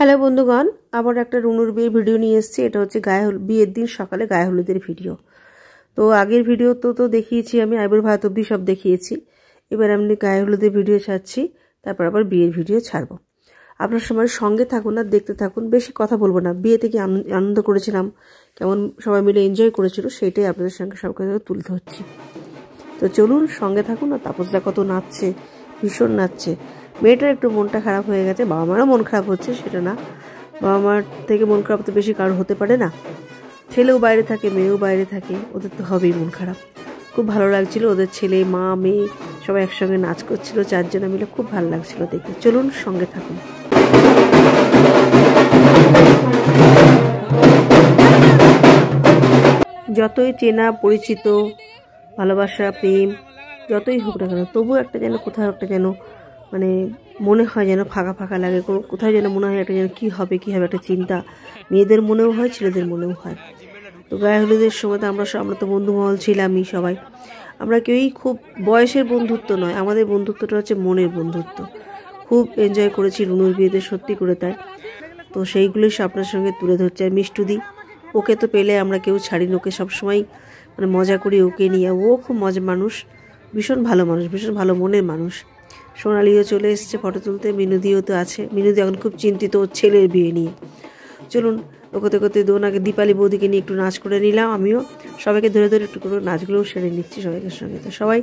Hello বন্ধুগণ, আবার একটা রুনুর বিয়ের ভিডিও নিয়ে এসেছি। এটা হচ্ছে বিয়ের দিন সকালে গায়ে হলুদের ভিডিও। তো আগের ভিডিও তো দেখিয়েছি আমি, আইবুড়ো ভাত অবধি সব দেখিয়েছি। এবার আমি গায়ে হলুদের ভিডিও ছাড়ছি, তারপর আবার বিয়ের ভিডিও ছাড়বো। আপনার সময় সঙ্গে থাকুন আর দেখতে থাকুন, বেশি কথা বলবো না। বিয়ে থেকে আনন্দ করেছিলাম, কেমন সবাই মিলে এনজয় করেছিল, সেটাই আপনাদের সঙ্গে সব কথা তুলে ধরছি। তো চলুন সঙ্গে থাকুন। আর তাপসদা কত নাচছে, ভীষণ নাচছে। মেয়েটার একটু মনটা খারাপ হয়ে গেছে, বাবা মারও মন খারাপ হচ্ছে, সেটা না, বাবা মার থেকে মন খারাপ তো বেশি কারো হতে পারে না। ছেলেও বাইরে থাকে, মেয়েও বাইরে থাকে, ওদের তো হবেই মন খারাপ। খুব ভালো লাগছিল, ওদের ছেলে মা মেয়ে সবাই একসঙ্গে নাচ করছিল, চারজনে মিলে খুব ভালো লাগছিল দেখতে। চলুন সঙ্গে থাকুন। যতই চেনা পরিচিত, ভালোবাসা প্রেম যতই হোক না কেন, তবুও একটা যেন কোথাও একটা যেন মানে মনে হয় যেন ফাঁকা ফাঁকা লাগে, কোথাও যেন মনে হয় একটা যেন কী হবে একটা চিন্তা মেয়েদের মনেও হয়, ছেলেদের মনেও হয়। তো গায়ে হলুদের সময় তো আমরা তো বন্ধুমহল ছিলামই সবাই। আমরা কেউই খুব বয়সের বন্ধুত্ব নয়, আমাদের বন্ধুত্বটা হচ্ছে মনের বন্ধুত্ব। খুব এনজয় করেছি রুনুর বিয়েতে, সত্যি করে তাই। তো সেইগুলোই আপনার সঙ্গে তুলে ধরছে। আর মিষ্টুদি, ওকে তো পেলে আমরা কেউ ছাড়িনি, ওকে সবসময় মানে মজা করি ওকে নিয়ে। ও খুব মজা মানুষ, ভীষণ ভালো মানুষ, ভীষণ ভালো মনের মানুষ। সোনালিও চলে এসেছে ফটো তুলতে, মিনুদিও তো আছে। মিনুদি এখন খুব চিন্তিত ওর ছেলের বিয়ে নিয়ে। চলুন ওকে করতে দোনাকে দীপালি বৌদিকে নিয়ে একটু নাচ করে নিলাম। আমিও সবাইকে ধরে ধরে একটু করে নাচগুলোও সেরে নিচ্ছি সবাইকে সঙ্গে। তো সবাই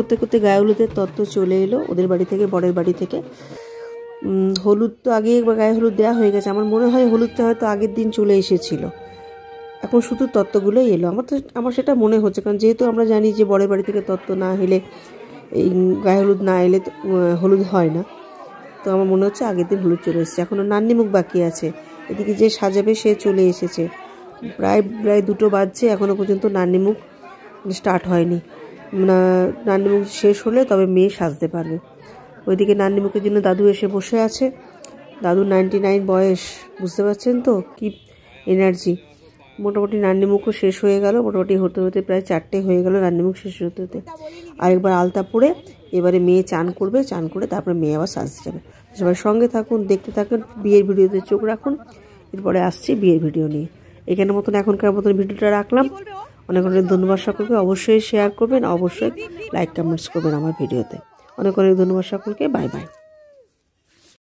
করতে করতে গায়ে হলুদের তত্ত্ব চলে এলো ওদের বাড়ি থেকে, বরের বাড়ি থেকে। হলুদ তো আগে একবার গায়ে হলুদ দেওয়া হয়ে গেছে, আমার মনে হয় হলুদটা হয়তো আগের দিন চলে এসেছিল, এখন শুধু তত্ত্বগুলোই এলো। আমার সেটা মনে হচ্ছে, কারণ যেহেতু আমরা জানি যে বরের বাড়ি থেকে তত্ত্ব না এলে, এই গায়ে হলুদ না এলে হলুদ হয় না। তো আমার মনে হচ্ছে আগের দিন হলুদ চলে এসেছে। এখনও নান্নিমুখ বাকি আছে, এদিকে যে সাজাবে সে চলে এসেছে, প্রায় 2টো বাজছে, এখনও পর্যন্ত নান্নিমুখ স্টার্ট হয়নি। নান্নিমুখ শেষ হলে তবে মেয়ে সাজতে পারবে। ওইদিকে নান্নিমুখের জন্য দাদু এসে বসে আছে। দাদু 99 বয়স, বুঝতে পারছেন তো কি এনার্জি। মোটামুটি নান্নিমুখও শেষ হয়ে গেল, মোটামুটি হতে হতে প্রায় 4টে হয়ে গেল নান্নিমুখ শেষ হতে হতে। আরেকবার আলতা পরে এবারে মেয়ে চান করবে, চান করে তারপরে মেয়ে আবার সাজতে যাবে। সবাই সঙ্গে থাকুন, দেখতে থাকুন, বিয়ের ভিডিওতে চোখ রাখুন। এরপরে আসছি বিয়ের ভিডিও নিয়ে। এখানের মতন এখনকার মতন ভিডিওটা রাখলাম। অনেক অনেক ধন্যবাদ সকলকে। অবশ্যই শেয়ার করবেন, অবশ্যই লাইক কমেন্টস করবেন আমার ভিডিওতে। অনেক অনেক ধন্যবাদ সকলকে। Bye bye.